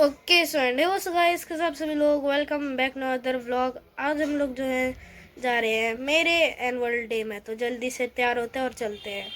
Okay so and वो guys के साथ सभी लोग welcome back another vlog. आज हम लोग जो है जा रहे हैं मेरे एनुअल डे में, तो जल्दी से तैयार होते हैं और चलते हैं।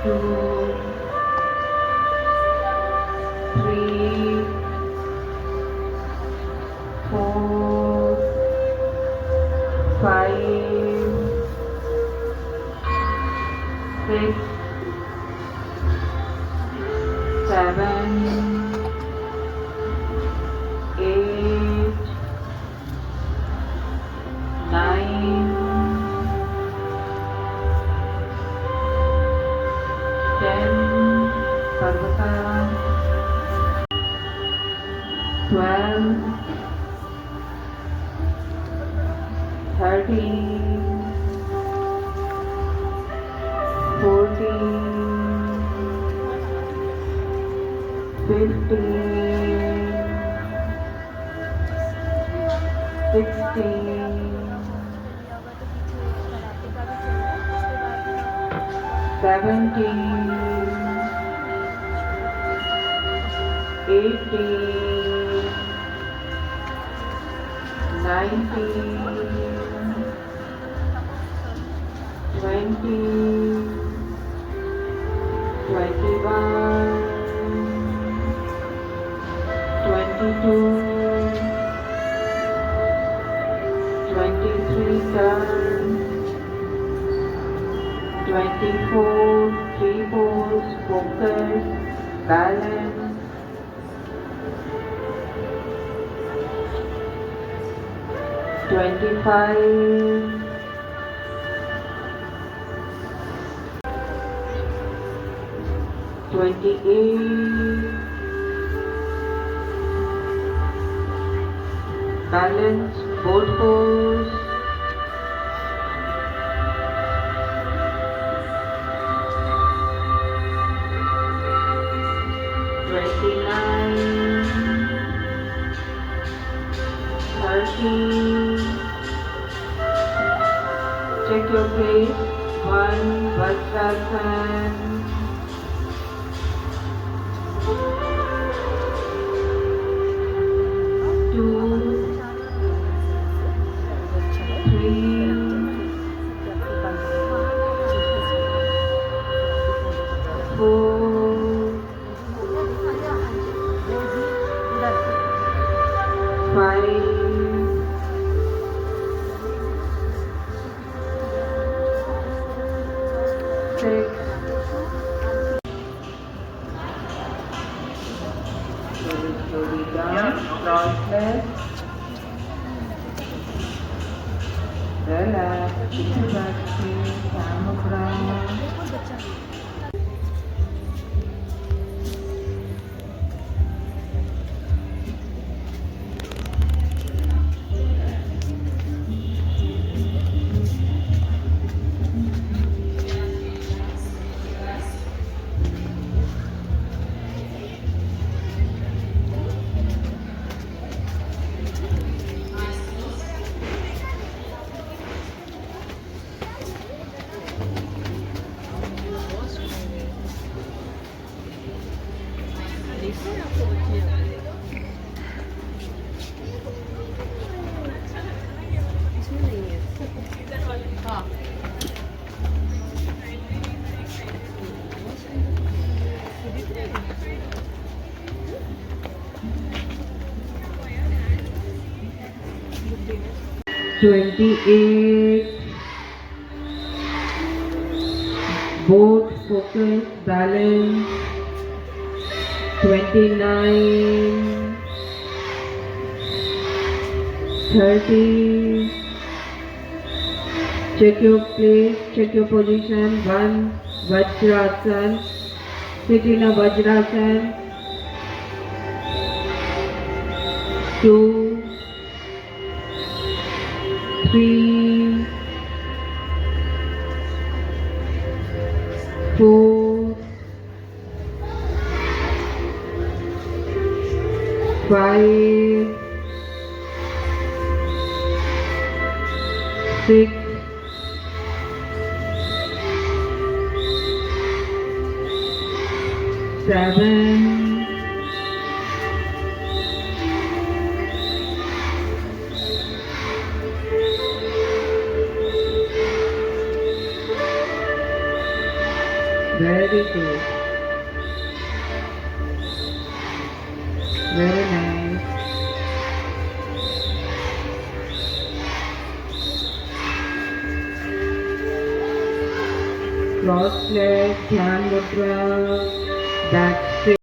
Two, three, four, five, six, seven, eight, nine, 10, Parvata, 12, 13, 14, 15, 16, 17, 18, 19, 20, 21, 22, 23 turn, 24, 3 fours, focus, balance, 25, 28, balance, both fours, 29, 30, check your pace, 1, Vajrasan, 2, 3, 4, 5, 6, slowly down, cross legs, relax, keep your back straight, camel ground. हाँ 28, both focus, balance, 29, 30, Check your place, check your position. 1. Vajrasan. Sit in a Vajrasan. 2. 3. 4. 5. 6. 7. 8. Very good. Very nice. Cross leg, Dhyan Mudra, back straight.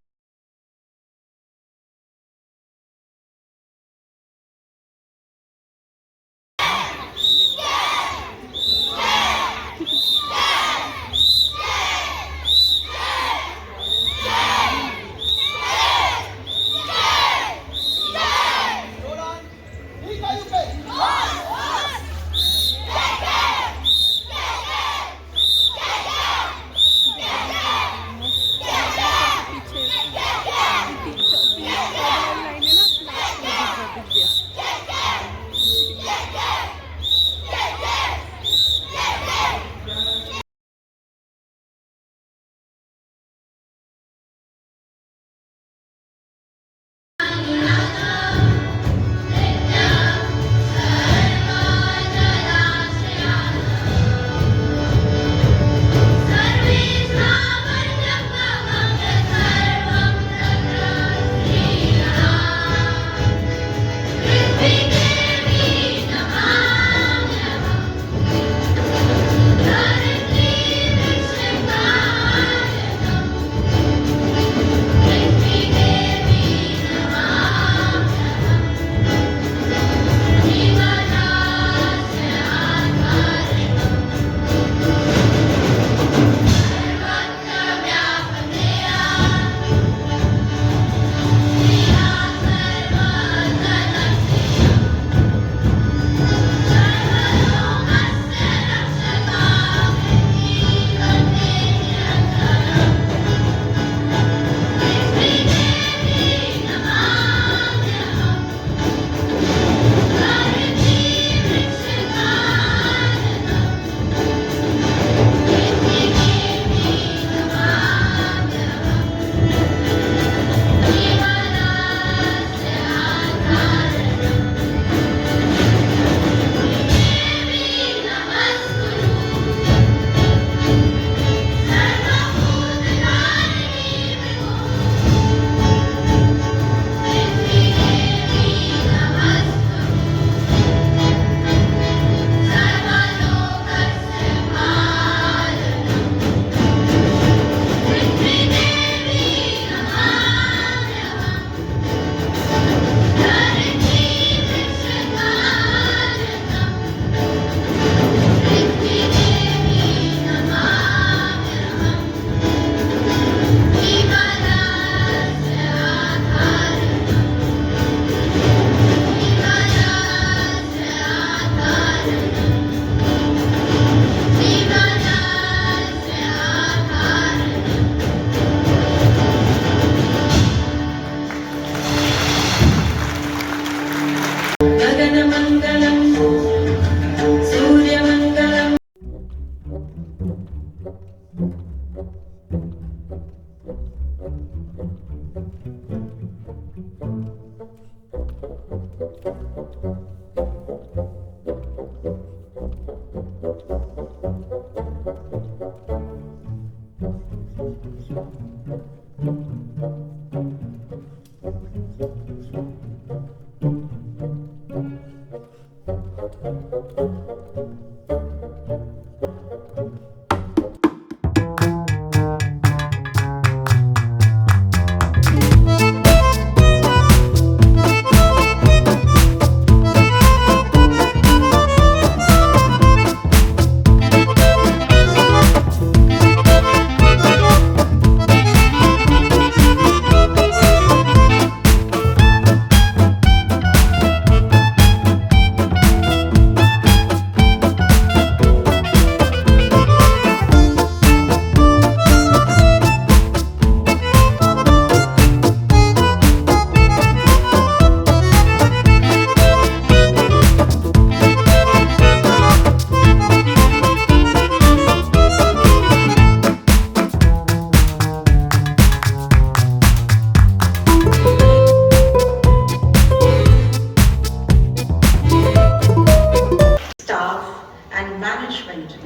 management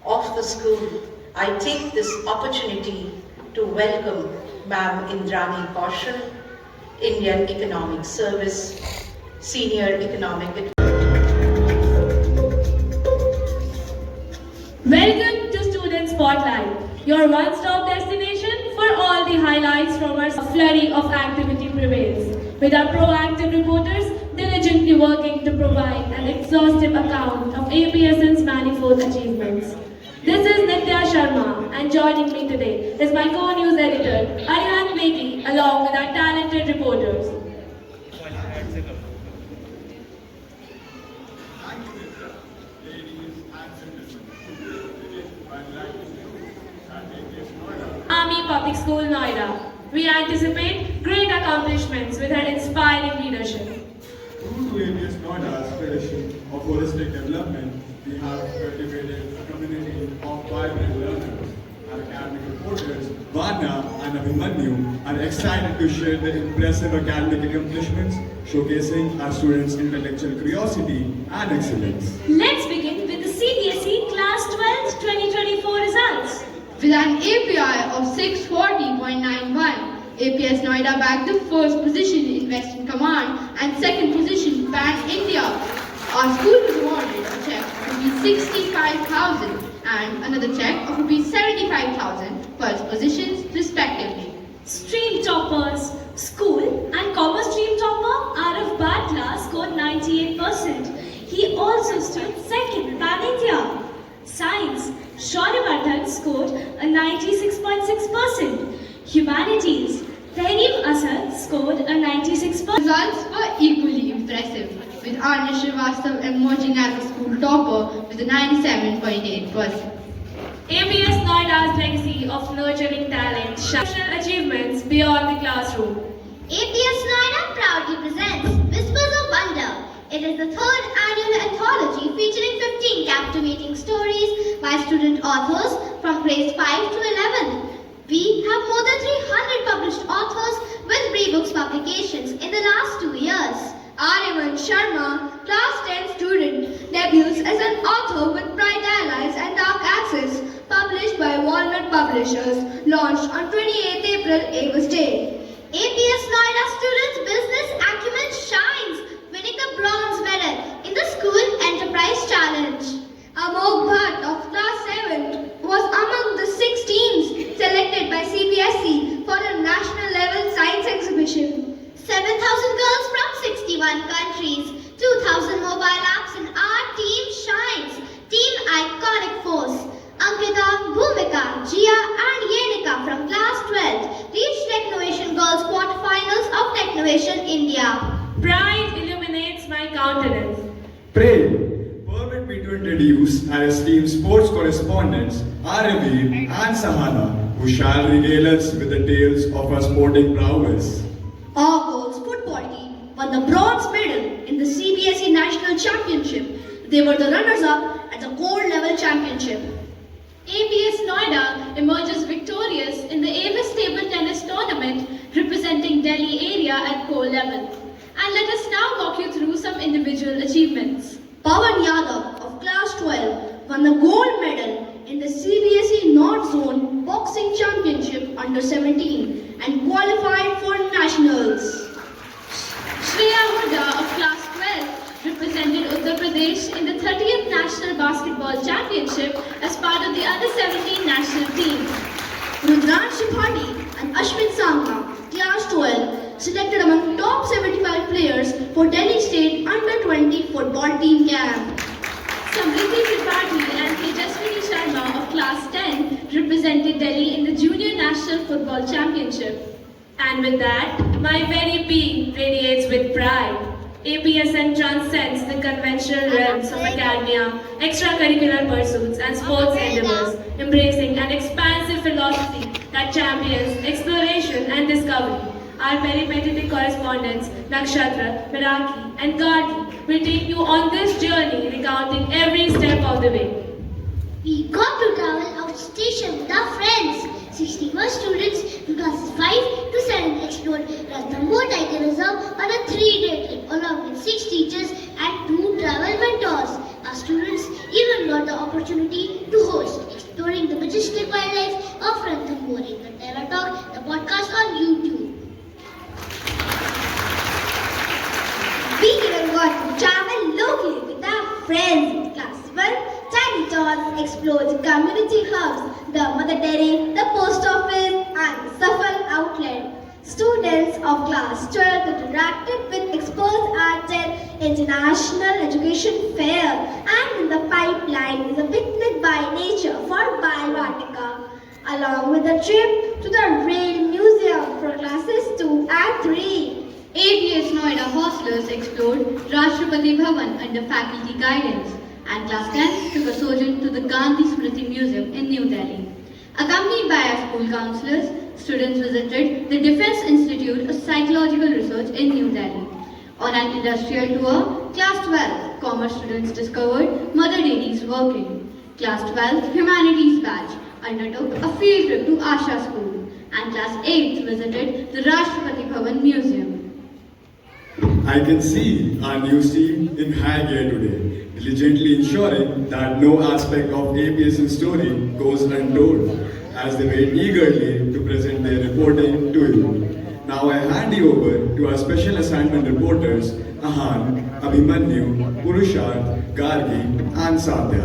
of the school, I take this opportunity to welcome Ma'am Indrani Kaushal, Indian Economic Service, Senior Economic. Welcome to Student Spotlight, your one-stop destination for all the highlights from our flurry of activity prevails. With our proactive reporters diligently working to provide an exhaustive account of APSN's manifold achievements. This is Nitya Sharma, and joining me today is my co-news editor, Arihan Bedi, along with our talented reporters. Army Public School Noida. We anticipate great accomplishments with her inspiring leadership. True to APS Noida's tradition of holistic development, we have cultivated a community of vibrant learners. Our academic reporters, Vanya and Abhimanyu, are excited to share their impressive academic accomplishments, showcasing our students' intellectual curiosity and excellence. Let's begin with the CBSE Class 12 2024 results. With an API of 640.91, APS Noida bagged the first position in Western Command and second position Pan India. Our school was awarded a check of ₹65,000 and another check of ₹75,000 for its positions respectively. Stream toppers, school and commerce stream topper Arav Batla scored 98%. He also stood second Pan India. Science, Shauryavardan scored a 96.6%. Humanities, Tehreem Asad scored a 96%. Results were equally impressive, with Arnish Srivastav emerging as a school topper with a 97.8%. APS Noida's legacy of nurturing talent, social achievements beyond the classroom. APS Noida proudly presents Whispers of Wonder. It is the third annual anthology featuring 15 captivating stories by student authors from grades 5 to 11. We have more than 300 published authors with Rebooks publications in the last 2 years. Aryaman Sharma, class 10 student, debuts as an author with Bright Allies and Dark Axis, published by Walnut Publishers, launched on 28th April, August Day. APS Noida students' business acumen shines, winning the bronze medal in the School Enterprise Challenge. Amog Bhatt of class 7 was among the 6 teams selected by CBSE for a national level science exhibition. 7,000 girls from 61 countries, 2,000 mobile apps and our team shines. Team Iconic Force. Ankita, Bhumika, Jia and Yenika from class 12 reached Technovation Girls quarterfinals of Technovation India. Pride illuminates my countenance. Pray. Permit me to introduce our esteemed sports correspondents, Aravir and Sahana, who shall regale us with the tales of our sporting prowess. Our girls football team won the bronze medal in the CBSE National Championship. They were the runners-up at the Gold Level Championship. APS Noida emerges victorious in the Avis Table Tennis Tournament representing Delhi area at gold level. And let us now walk you through some individual achievements. Pawan Yadav of class 12 won the gold medal in the CBSE North Zone Boxing Championship under 17 and qualified for nationals. Shreya Huda of class 12 represented Uttar Pradesh in the 30th National Basketball Championship as part of the Under 17 national team. Rudran Shibhati and Ashwin Sangha, class 12, selected among top 75 players for Delhi State Under 20 football team camp. Samriti Tripathi and Tejaswini Sharma of class 10 represented Delhi in the Junior National Football Championship. And with that, my very being radiates with pride. APSN transcends the conventional realms of academia, extracurricular pursuits and sports endeavors, embracing an expansive philosophy that champions exploration and discovery. Our peripatetic correspondents, Nakshatra, Miraki and Gargi, will take you on this journey, recounting every step of the way. We got to travel out station with our friends. 61 students in classes 5 to 7 explored Ranthambore Tiger Reserve on a 3-day trip along with 6 teachers and 2 travel mentors. Our students even got the opportunity to host Exploring the Majestic Wildlife of Ranthambore, the Terra Talk, the podcast on YouTube. We even got to travel locally with our friends. Class 1, Tiny Tots explored community hubs, the Mother Dairy, the post office, and the Safal outlet. Students of class 12 interacted with experts at an international education fair, and in the pipeline is a picnic by nature for Balvatica, along with a trip to the Rail Museum for classes 2 and 3. APS Noida hostlers explored Rashtrapati Bhavan under faculty guidance, and class 10 took a sojourn to the Gandhi Smriti Museum in New Delhi. Accompanied by our school counselors, students visited the Defense Institute of Psychological Research in New Delhi. On an industrial tour, Class 12 Commerce students discovered Mother Dairy's working. Class 12 Humanities batch undertook a field trip to Asha School, and Class 8 visited the Rashtrapati Bhavan Museum. I can see our news team in high gear today, diligently ensuring that no aspect of APS's story goes untold, as they wait eagerly to present their reporting to you. Now I hand you over to our special assignment reporters, Ahan, Abhimanyu, Purusharth, Gargi, and Satya.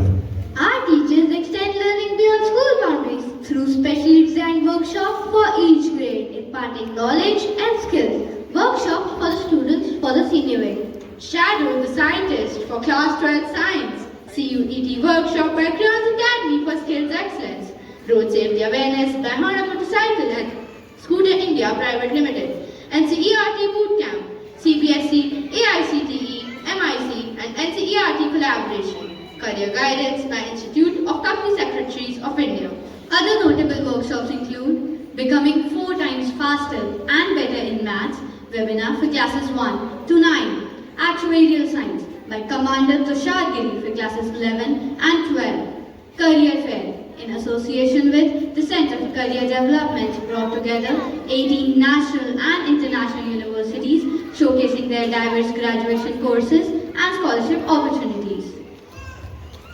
Our teachers extend learning beyond school boundaries through specially designed workshops for each grade, imparting knowledge and skills. Workshops for the students for the senior way. Shadow the scientist for class 12 science. CUET workshop by Crayons Academy for skills excellence. Road safety awareness by Honda Motorcycle and Scooter India Private Limited. NCERT boot camp. CBSE, AICTE, MIC and NCERT collaboration. Career guidance by Institute of Company Secretaries of India. Other notable workshops include Becoming 4 times faster and better in maths, webinar for classes 1 to 9. Actuarial Science by Commander Tushar Giri for classes 11 and 12. Career Fair in association with the Center for Career Development brought together 18 national and international universities showcasing their diverse graduation courses and scholarship opportunities.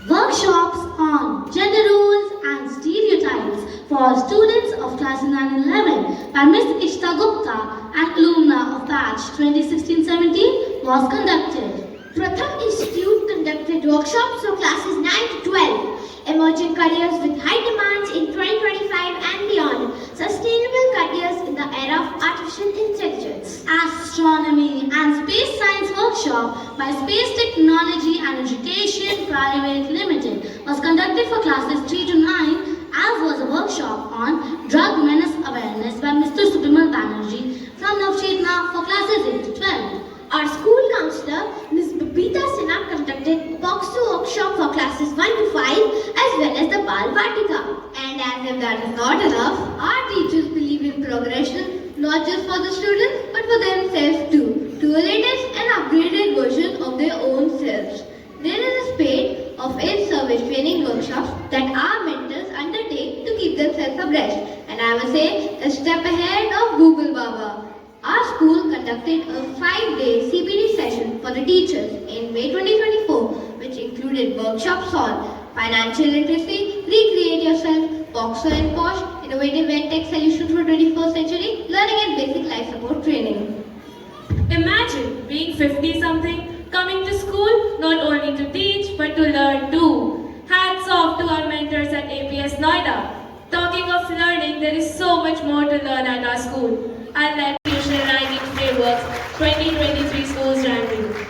Workshops on gender roles and stereotypes for students of class 9 and 11 by Ms. Ishta Gupta, an alumna of batch 2016-17, was conducted. Pratham Institute conducted workshops for classes 9 to 12, emerging careers with high demands in 2025 and beyond, sustainable careers in the era of artificial intelligence. Astronomy and Space Science Workshop by Space Technology and Education Private Limited was conducted for classes 3 to 9, as was a workshop on drug menace awareness by Mr. Subimal Banerjee from Navchetna for classes 8 to 12. Our school counsellor, Ms. Babita Sinha, conducted a POXO workshop for classes 1 to 5 as well as the Bal Vatika. And as if that is not enough, our teachers believe in progression not just for the students but for themselves too, to a latest and upgraded version of their own selves. There is a spate of in-service training workshops that our mentors undertake to keep themselves abreast, and I would say a step ahead of Google Baba. Our school conducted a 5-day CPD session for the teachers in May 2024, which included workshops on financial literacy, recreate yourself, POXO and POSH, innovative EdTech solutions for 21st century, learning and basic life support training. Imagine being 50-something, coming to school not only to teach but to learn too. Hats off to our mentors at APS Noida. Talking of learning, there is so much more to learn at our school. I'll let National Ranking Frameworks 2023 Schools Ranking.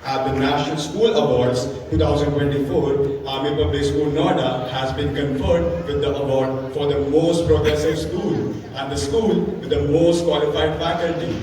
At the National School Awards 2024, Army Public School Noida has been conferred with the award for the most progressive school and the school with the most qualified faculty.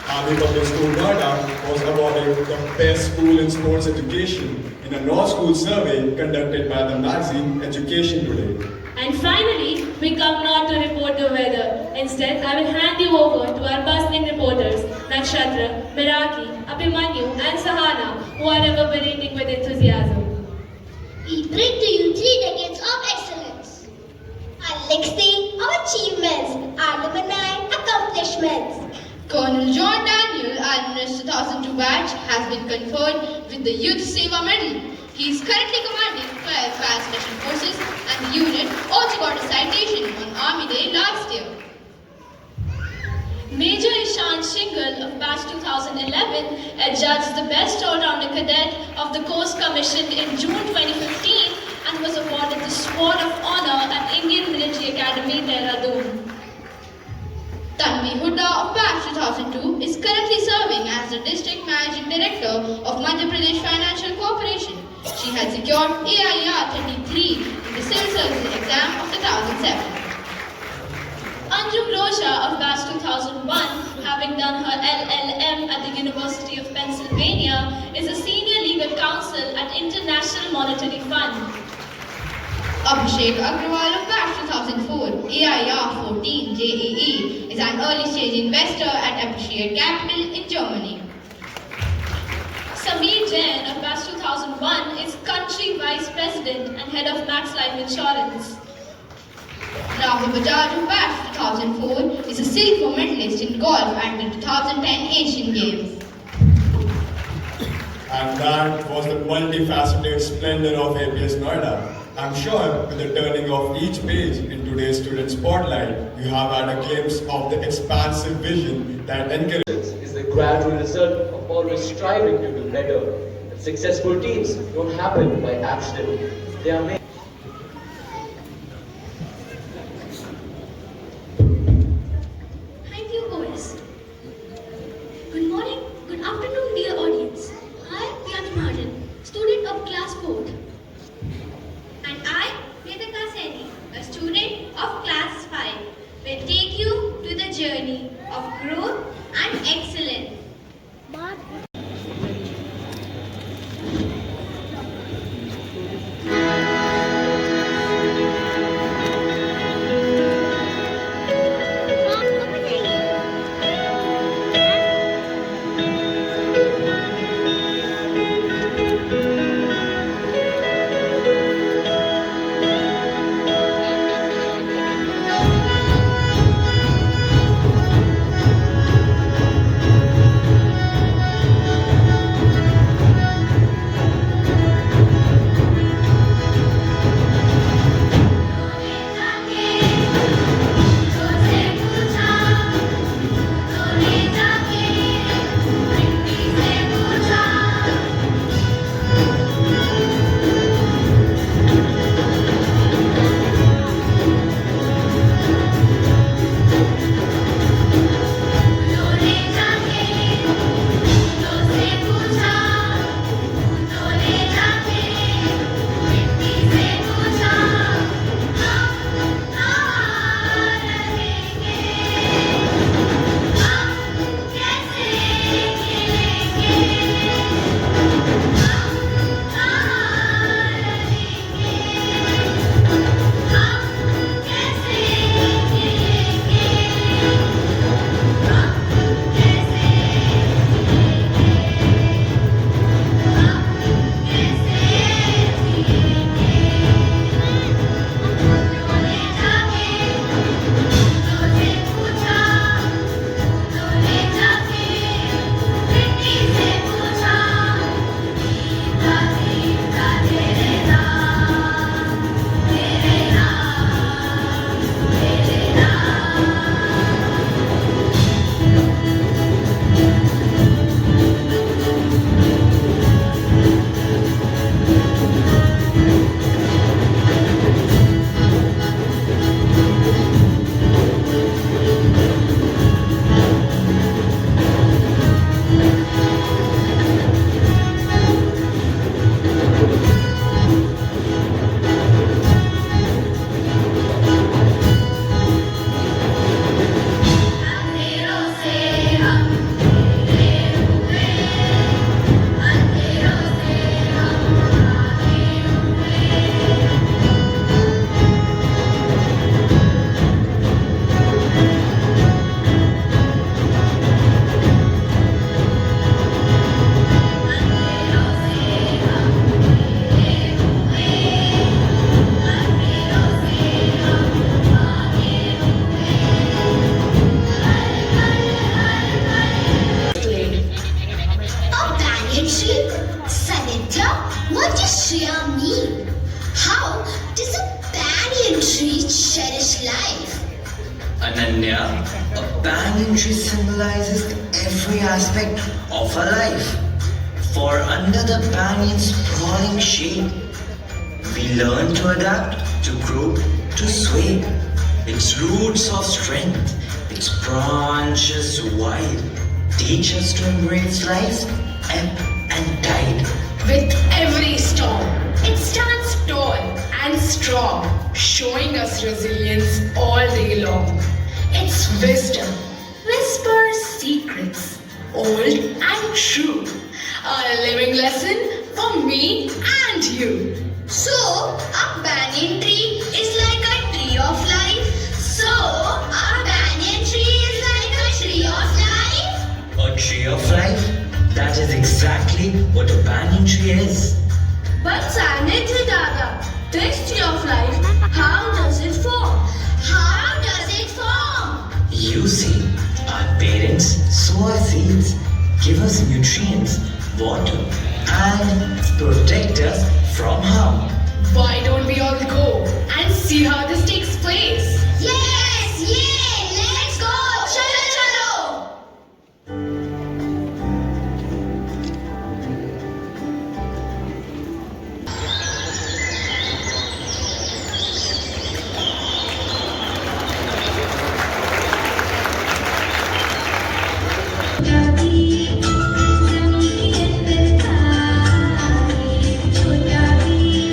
Army Public School Noida was awarded the best school in sports education in a North School survey conducted by the magazine Education Today. And finally, we come not to report the weather. Instead, I will hand you over to our bustling reporters, Nakshatra, Miraki, Abhimanyu and Sahana, who are reverberating with enthusiasm. We bring to you 3 decades of excellence. Our legacy of achievements, our alumni accomplishments. Colonel John Daniel, Admiral 2002 batch, has been conferred with the Youth Seva Medal. He is currently commanding 12th Fire Special Forces, and the unit also got a citation on Army Day last year. Major Ishan Shingal of batch 2011 adjudged the best all-rounder cadet of the course commission in June 2015 and was awarded the Sword of Honor at Indian Military Academy, Dehradun. Tanvi Hooda of batch 2002 is currently serving as the District Managing Director of Madhya Pradesh Financial Corporation. She had secured AIR 33 in the civil services exam of 2007. Anjum Rosha of batch 2001, having done her LLM at the University of Pennsylvania, is a senior legal counsel at International Monetary Fund. Abhishek Agrawal of batch 2004, AIR 14 JEE, is an early stage investor at Appreciate Capital in Germany. Sameer Jain of batch 2001 is country vice president and head of Max Life Insurance. Rahul Bajaj of batch 2004 is a silver medalist in golf at the 2010 Asian Games. And that was the multifaceted splendor of APS Noida. I'm sure with the turning of each page in today's student spotlight, you have had a glimpse of the expansive vision that encourages. Is the gradual result of always striving to do better. And successful teams don't happen by accident. They are made. Hi, dear OS. Good morning, good afternoon, dear audience. I am Priyansh Mahajan, student of class 4th. And I, Vedika Seni, a student of class 5, will take you to the journey of growth and excellence. cherish life. Ananya, a banyan tree symbolizes every aspect of our life. For under the banyan's sprawling shade, we learn to adapt, to grow, to sway. Its roots of strength, its branches wide, teach us to embrace life's ebb and tide. With every storm, it stands tall and strong, showing us resilience all day long. Its wisdom whispers secrets, old and true, a living lesson for me and you. So, a banyan tree is like a tree of life. So, a banyan tree is like a tree of life. A tree of life? That is exactly what a banyan tree is. But Sanidhya Dada, this tree of life, how does it form? How does it form? You see, our parents sow our seeds, give us nutrients, water, and protect us from harm. Why don't we all go and see how this takes place? Yes, yay, let's go. Chalo, chalo. छोटा भी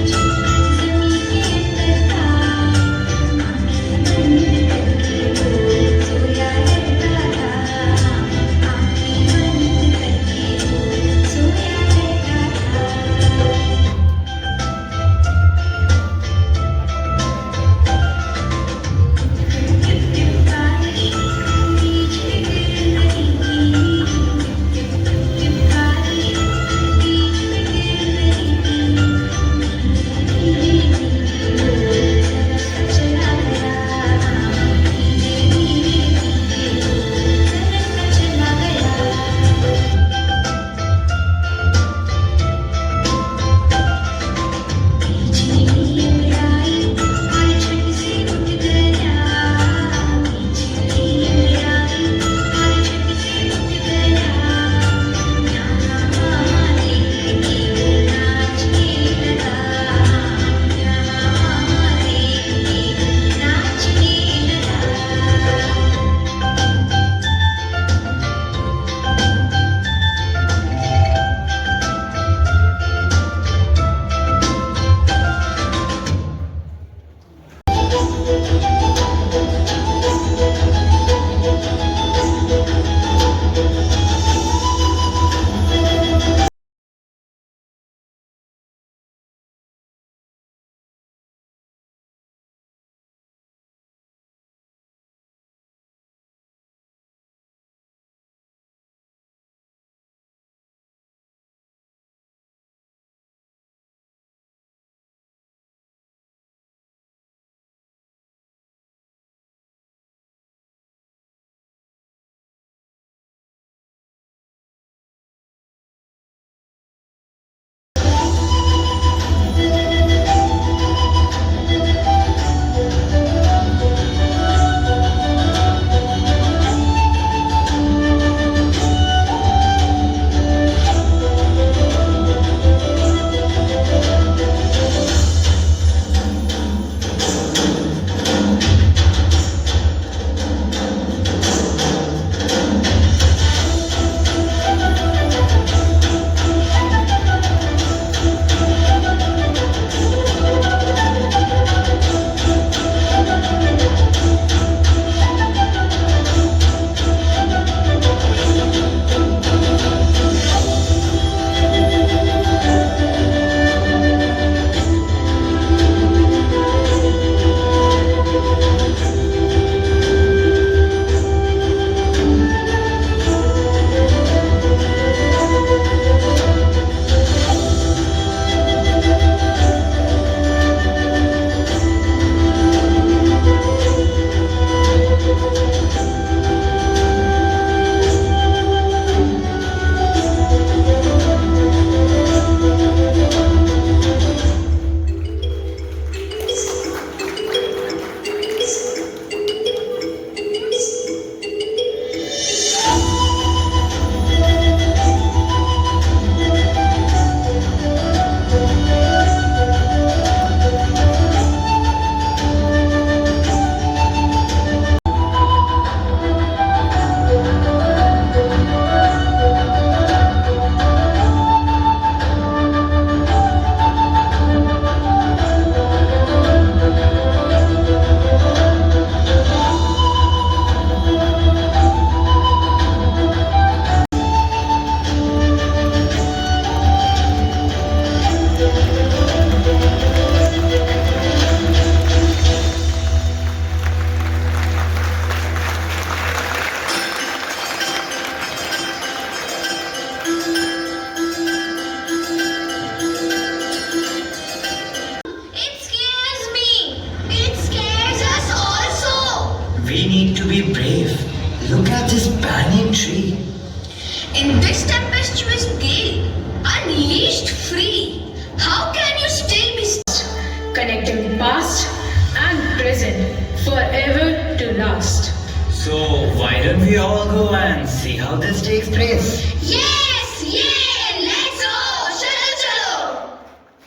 present, forever to last. So why don't we all go and see how this takes place? Yes, yeah, let's go. चलो चलो।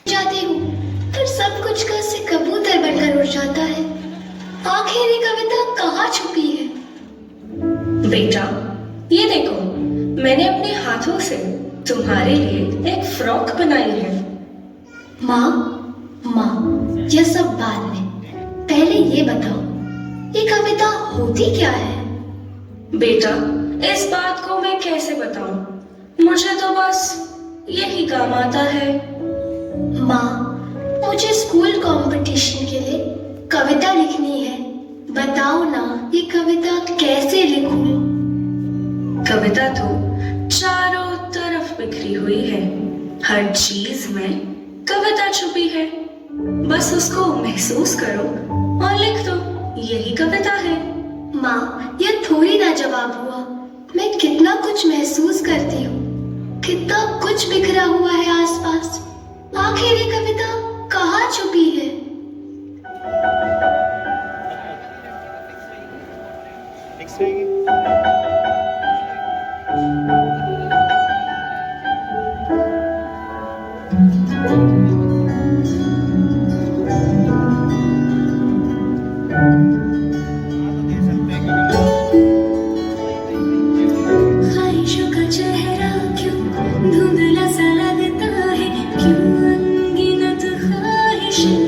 जाती हूँ, पर सब कुछ का से कबूतर बनकर उड़ जाता है। आखिर ये कविता कहाँ छुपी है? बेटा, ये देखो, मैंने अपने हाथों से तुम्हारे लिए एक फ्रॉक बनाई है। माँ, यह सब बाद में। पहले ये बताओ, ये कविता होती क्या है? बेटा, इस बात को मैं कैसे बताऊं? मुझे तो बस यही काम आता है। माँ, मुझे स्कूल कंपटीशन के लिए कविता लिखनी है। बताओ ना, ये कविता कैसे लिखूं? कविता तो चारों तरफ बिखरी हुई है। हर चीज में कविता छुपी है। बस उसको महसूस करो और लिख दो, यही कविता है। माँ, यह थोड़ी ना जवाब हुआ। मैं कितना कुछ महसूस करती हूँ, कितना कुछ बिखरा हुआ है आसपास। आखिर ये कविता कहाँ छुपी है? ख्वाहिशों का चेहरा क्यों धुंधला सा लगता है, क्यों अनगिनत ख्वाहिशें,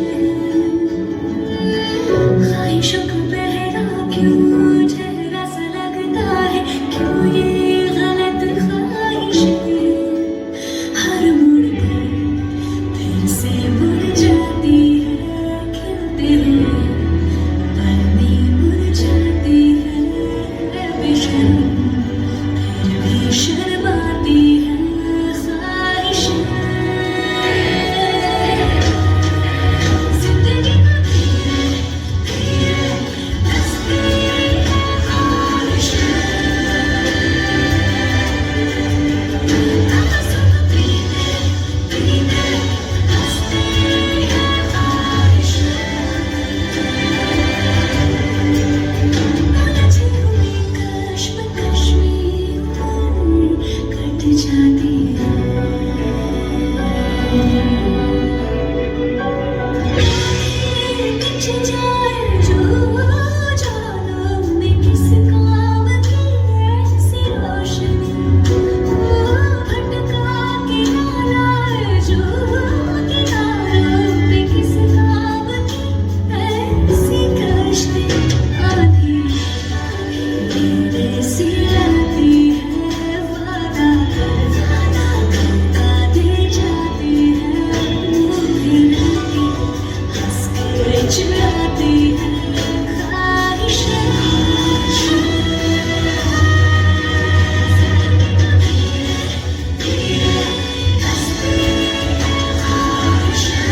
ख्वाहिशों का पहरा क्यों ठहरा सा लगता है, क्यों ये गलत ख्वाहिशें हर मोड़ पर फिर से मुड़ जाती है, खिलते हुए पल में मुड़ जाती है बेशर्म, फिर भी शर्माती है ख्वाहिशें। जिंदगी को धीरे धीरे हंसती है ख्वाहिशें, आंसू को पीते पीते हंसती है ख्वाहिशें। उलझी हुई कश्मकश में कट जाती है। पीछे जाए जो जानो में किस काम की ऐसी रोशनी, भटका के ना लाए जो किनारों पे किस काम की ऐसी कश्ती। आधी धीरे सी आती है, वादा करता दे जाती है, मुँह भी हंस के चुराती है ख्वाहिशें। धीरे हंसती है ख्वाहिशें,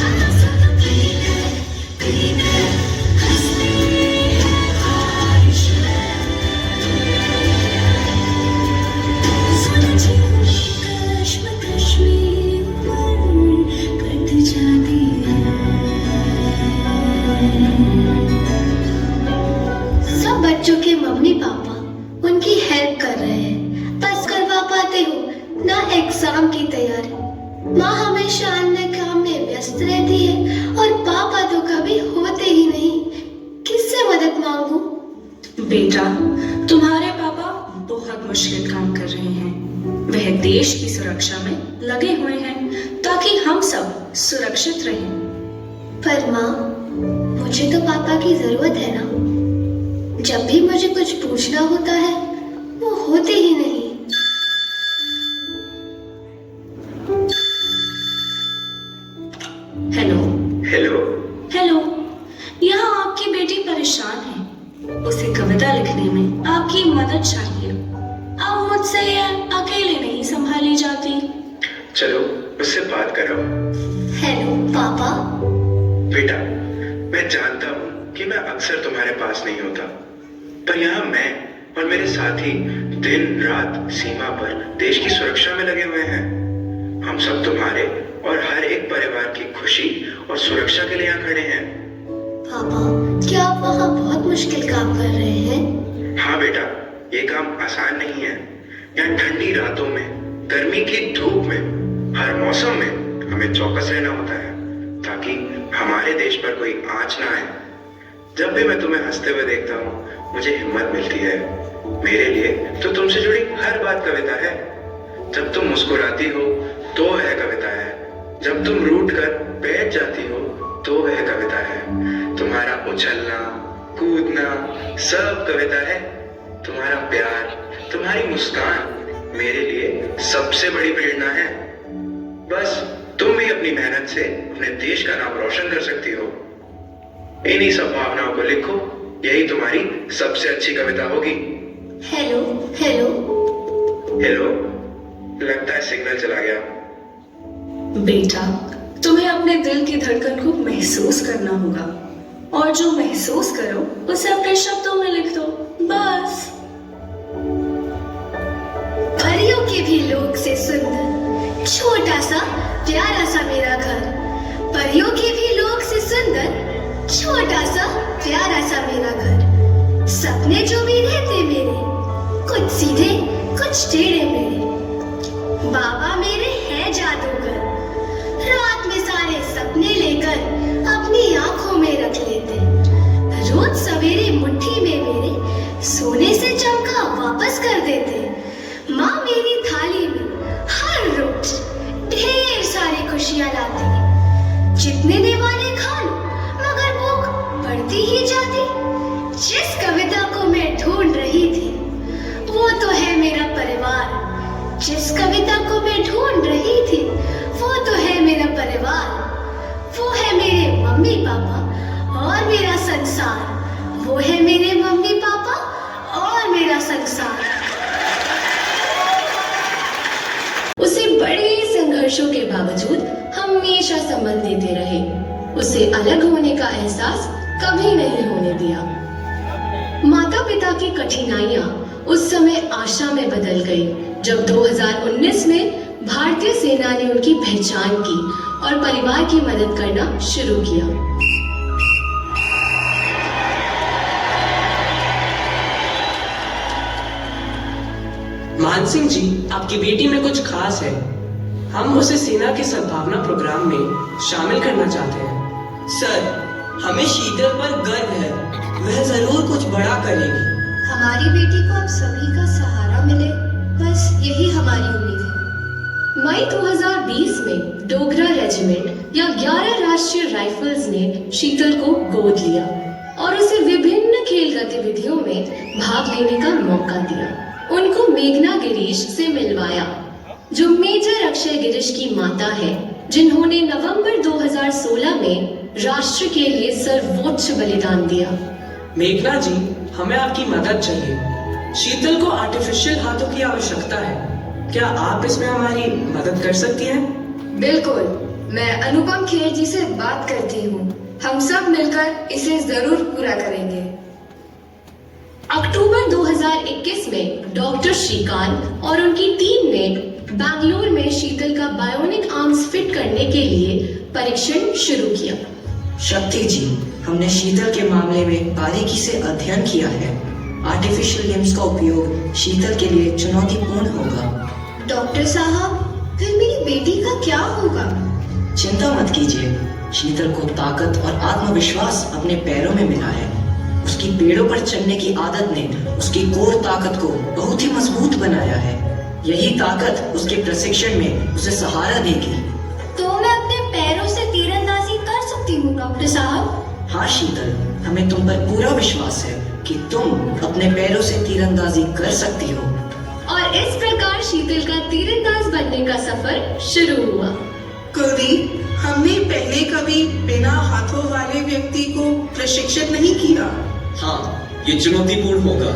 आंसू को पीते पीते हंसती है ख्वाहिशें। सुलझी हुई कश्मकश में कट जाती है। सब बच्चों के मम्मी पापा उनकी हेल्प कर रहे हैं, बस करवा पाते हो ना एग्जाम की तैयारी। माँ हमेशा अन्य काम में व्यस्त रहती है और पापा तो कभी होते ही नहीं। किससे मदद मांगू? बेटा, तुम्हारे पापा बहुत मुश्किल काम कर रहे हैं। वह देश की सुरक्षा में लगे हुए हैं ताकि हम सब सुरक्षित रहें। पर माँ, मुझे तो पापा की जरूरत है ना। जब भी मुझे कुछ पूछना होता है, वो होते ही नहीं। Hello hello. हेलो, यहाँ आपकी बेटी परेशान है। उसे कविता लिखने में आपकी मदद चाहिए। अब मुझसे यह अकेले नहीं संभाली जाती। चलो उससे बात करो। हेलो पापा। बेटा, मैं जानता हूँ कि मैं अक्सर तुम्हारे पास नहीं होता, पर यहाँ मैं और मेरे साथी दिन रात सीमा पर देश की सुरक्षा में लगे हुए हैं। हम सब तुम्हारे और हर एक परिवार की खुशी और सुरक्षा के लिए यहाँ खड़े हैं। पापा, क्या आप वहाँ बहुत मुश्किल काम कर रहे हैं? हाँ बेटा, ये काम आसान नहीं है। यहाँ ठंडी रातों में, गर्मी की धूप में, हर मौसम में हमें चौकस रहना होता है ताकि हमारे देश पर कोई आंच ना आए। जब भी मैं तुम्हें हंसते हुए देखता हूँ मुझे हिम्मत मिलती है। मेरे लिए तो तुमसे जुड़ी हर बात कविता है। जब तुम मुस्कुराती हो तो वह कविता है, जब तुम रूठ कर बैठ जाती हो तो वह कविता है। तुम्हारा उछलना कूदना सब कविता है। तुम्हारा प्यार, तुम्हारी मुस्कान मेरे लिए सबसे बड़ी प्रेरणा है। बस तुम भी अपनी मेहनत से अपने देश का नाम रोशन कर सकती हो। इन्हीं सब भावनाओं को लिखो, यही तुम्हारी सबसे अच्छी कविता होगी। हेलो हेलो हेलो, लगता है सिग्नल चला गया। बेटा, तुम्हें अपने दिल की धड़कन को महसूस करना होगा और जो महसूस करो उसे अपने शब्दों में लिख दो, बस। परियों के भी लोक से सुंदर छोटा सा प्यारा सा मेरा घर। परियों के भी लोक से सुंदर छोटा सा प्यारा सा मेरा घर। सपने जो भी रहते मेरे, कुछ सीधे कुछ टेढ़े मेरे। बाबा मेरे है जादूगर, रात में सारे सपने लेकर अपनी आंखों में रख लेते। रोज सवेरे मुट्ठी में मेरे सोने से चमका वापस कर देते। माँ मेरी थाली में हर रोज ढेर सारी खुशियाँ लाती। जितने ने वाले खा लो मगर भूख बढ़ती ही जाती। जिस कविता को मैं ढूंढ रही थी वो तो है मेरा परिवार। जिस कविता को मैं ढूंढ रही थी वो तो है मेरा परिवार। वो है मेरे मम्मी पापा और मेरा संसार। वो है मेरे मम्मी पापा और मेरा संसार। उसे बड़े संघर्षों के बावजूद हमेशा संबल देते रहे। उसे अलग होने का एहसास कभी नहीं होने दिया। माता पिता की कठिनाइयां उस समय आशा में बदल गई जब 2019 में भारतीय सेना ने उनकी पहचान की और परिवार की मदद करना शुरू किया। मानसिंह जी, आपकी बेटी में कुछ खास है। हम उसे सेना के सद्भावना प्रोग्राम में शामिल करना चाहते हैं। सर, हमें शीतल पर गर्व है। वह जरूर कुछ बड़ा करेगी। हमारी बेटी को अब सभी का सहारा मिले, बस यही हमारी उम्मीद है। मई 2020 में डोगरा रेजिमेंट या 11 राष्ट्रीय राइफल्स ने शीतल को गोद लिया और उसे विभिन्न खेल गतिविधियों में भाग लेने का मौका दिया। उनको मेघना गिरीश से मिलवाया, जो मेजर अक्षय गिरीश की माता है, जिन्होंने नवंबर 2016 में राष्ट्र के लिए सर्वोच्च बलिदान दिया। मेघना जी, हमें आपकी मदद चाहिए। शीतल को आर्टिफिशियल हाथों की आवश्यकता है। क्या आप इसमें हमारी मदद कर सकती हैं? बिल्कुल, मैं अनुपम खेर जी से बात करती हूँ। हम सब मिलकर इसे जरूर पूरा करेंगे। अक्टूबर 2021 में डॉक्टर श्रीकांत और उनकी टीम ने बैंगलोर में शीतल का बायोनिक आर्म्स फिट करने के लिए परीक्षण शुरू किया। शक्ति जी, हमने शीतल के मामले में बारीकी से अध्ययन किया है। आर्टिफिशियल लिम्स का उपयोग शीतल के लिए चुनौतीपूर्ण होगा। डॉक्टर साहब, फिर मेरी बेटी का क्या होगा? चिंता मत कीजिए। शीतल को ताकत और आत्मविश्वास अपने पैरों में मिला है। उसकी पेड़ों पर चढ़ने की आदत ने उसकी कोर ताकत को बहुत ही मजबूत बनाया है। यही ताकत उसके प्रशिक्षण में उसे सहारा देगी। तो मैं अपने पैरों से तीरंदाजी कर सकती हूँ डॉक्टर साहब? हाँ शीतल, हमें तुम पर पूरा विश्वास है कि तुम अपने पैरों से तीरंदाजी कर सकती हो। और इस प्रकार शीतल का तीरंदाज बनने का सफर शुरू हुआ। कुलदीप, हमने पहले कभी बिना हाथों वाले व्यक्ति को प्रशिक्षित नहीं किया। हाँ, ये चुनौतीपूर्ण होगा।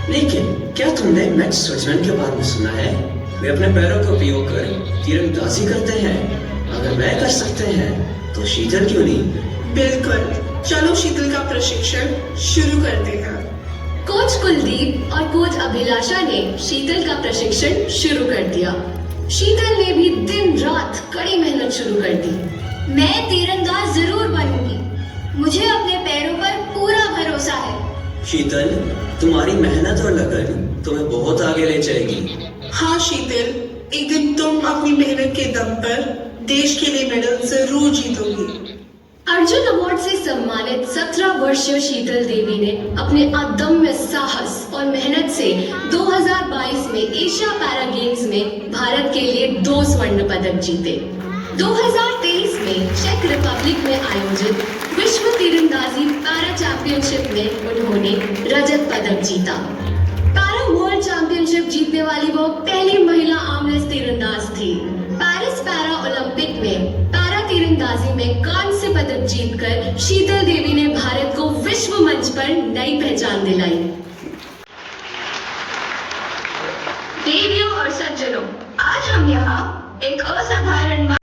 लेकिन क्या तुमने मैक्स स्विट्जरलैंड के बारे में सुना है? वे अपने पैरों का उपयोग कर तीरंदाजी करते हैं। अगर वह कर सकते हैं तो शीतल क्यों नहीं? बिल्कुल, चलो शीतल का प्रशिक्षण शुरू करते हैं। कोच कुलदीप और कोच अभिलाषा ने शीतल का प्रशिक्षण शुरू कर दिया। शीतल ने भी दिन रात कड़ी मेहनत शुरू कर दी। मैं तीरंदाज जरूर बनूंगी। मुझे अपने पैरों पर पूरा भरोसा है। शीतल, तुम्हारी मेहनत और लगन तुम्हें बहुत आगे ले जाएगी। हाँ शीतल, एक दिन तुम अपनी मेहनत के दम पर देश के लिए मेडल जरूर जीतोगी। अर्जुन अवार्ड से सम्मानित 17 वर्षीय शीतल देवी ने अपने अदम्य साहस और मेहनत से 2022 में एशिया पैरा गेम्स में भारत के लिए 2 स्वर्ण पदक जीते। 2023 में चेक रिपब्लिक में आयोजित विश्व तीरंदाजी पैरा चैंपियनशिप में उन्होंने रजत पदक जीता। पैरा वर्ल्ड चैंपियनशिप जीतने वाली वो पहली महिला आर्मलेस तीरंदाज थी। पेरिस पैरा ओलंपिक में पैरा तीरंदाजी में कांस्य पदक जीतकर शीतल देवी ने भारत को विश्व मंच पर नई पहचान दिलाई। देवियों और सज्जनों, आज हम यहाँ एक असाधारण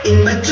इन बच्चों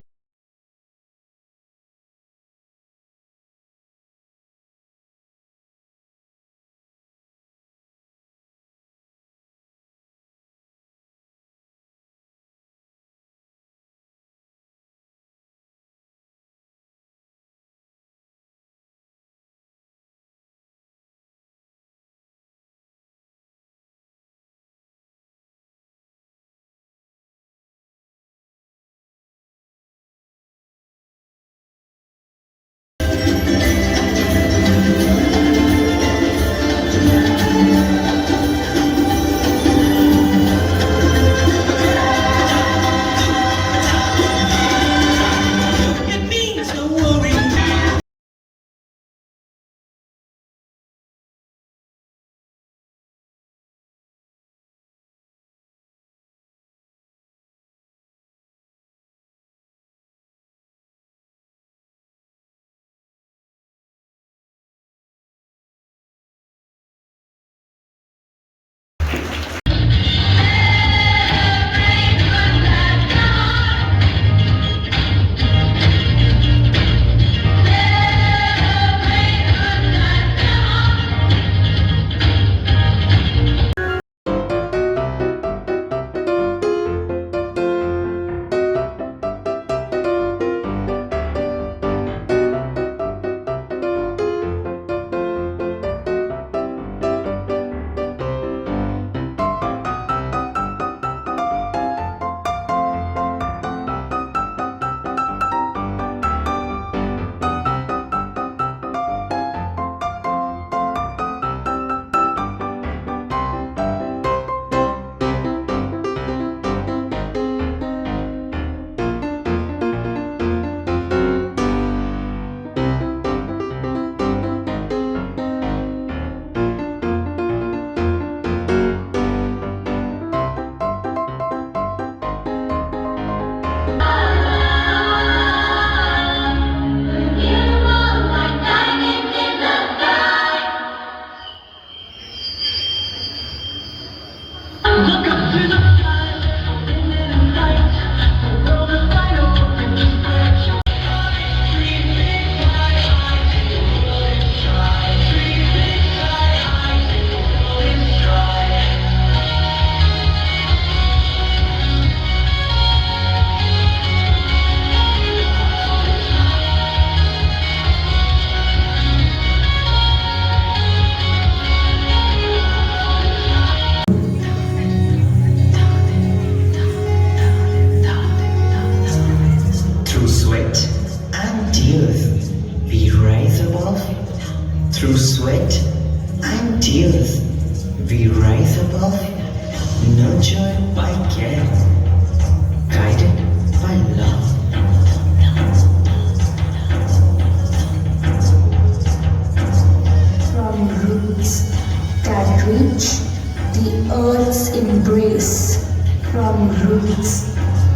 earth's embrace, from roots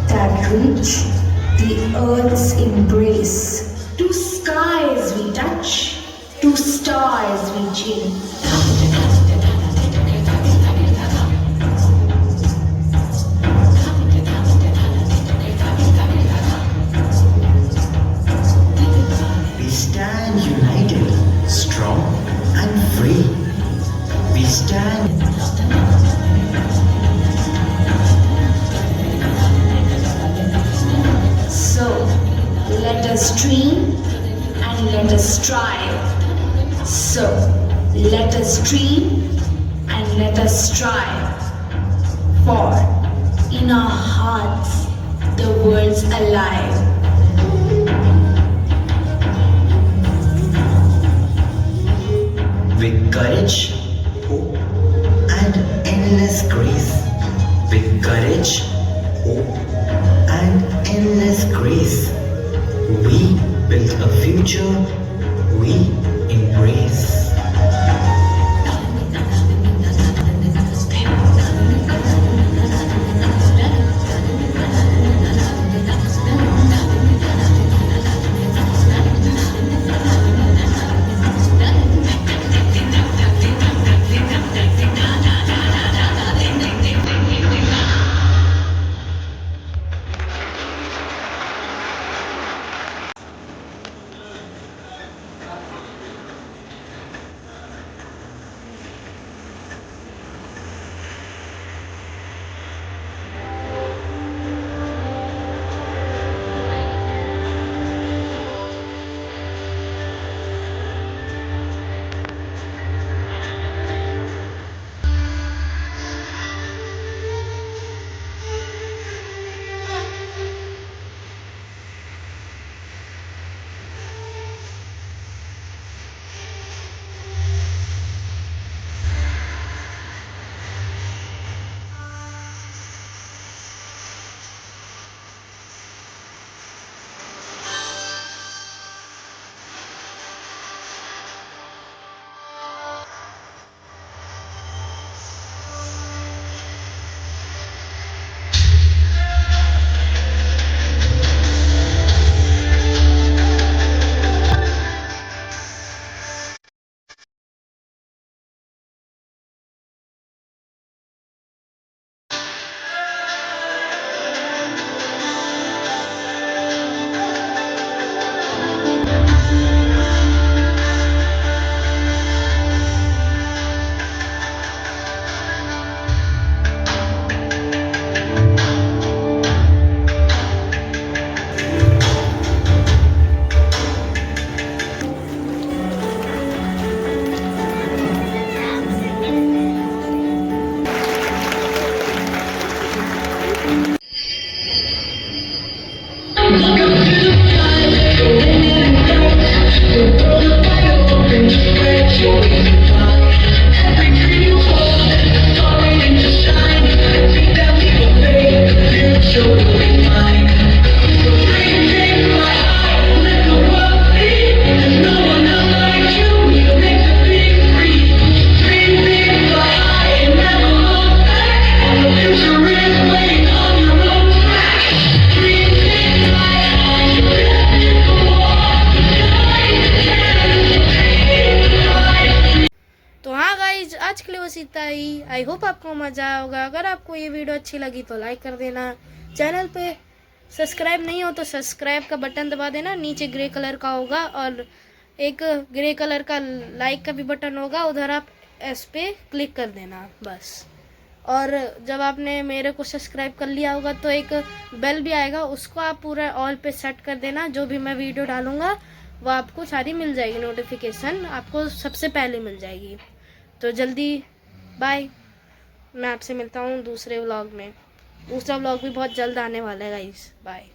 that reach the earth's embrace. To skies we touch, to stars we chase. We stand united, strong and free. We stand. So, let us dream and let us strive. So, let us dream and let us strive. For in our hearts, the world's alive. With courage, hope, and endless grace. With courage, hope, and endless grace. We build a future we embrace. आज के लिए बस इतना ही। I hope आपको मज़ा आया होगा। अगर आपको ये वीडियो अच्छी लगी तो लाइक कर देना। चैनल पे सब्सक्राइब नहीं हो तो सब्सक्राइब का बटन दबा देना, नीचे ग्रे कलर का होगा और एक ग्रे कलर का लाइक का भी बटन होगा, उधर आप इस पे क्लिक कर देना बस। और जब आपने मेरे को सब्सक्राइब कर लिया होगा तो एक बेल भी आएगा, उसको आप पूरा ऑल पे सेट कर देना। जो भी मैं वीडियो डालूँगा वो आपको सारी मिल जाएगी, नोटिफिकेशन आपको सबसे पहले मिल जाएगी। तो जल्दी बाय, मैं आपसे मिलता हूँ दूसरे व्लॉग में। दूसरा व्लॉग भी बहुत जल्द आने वाला है गाइस। बाय।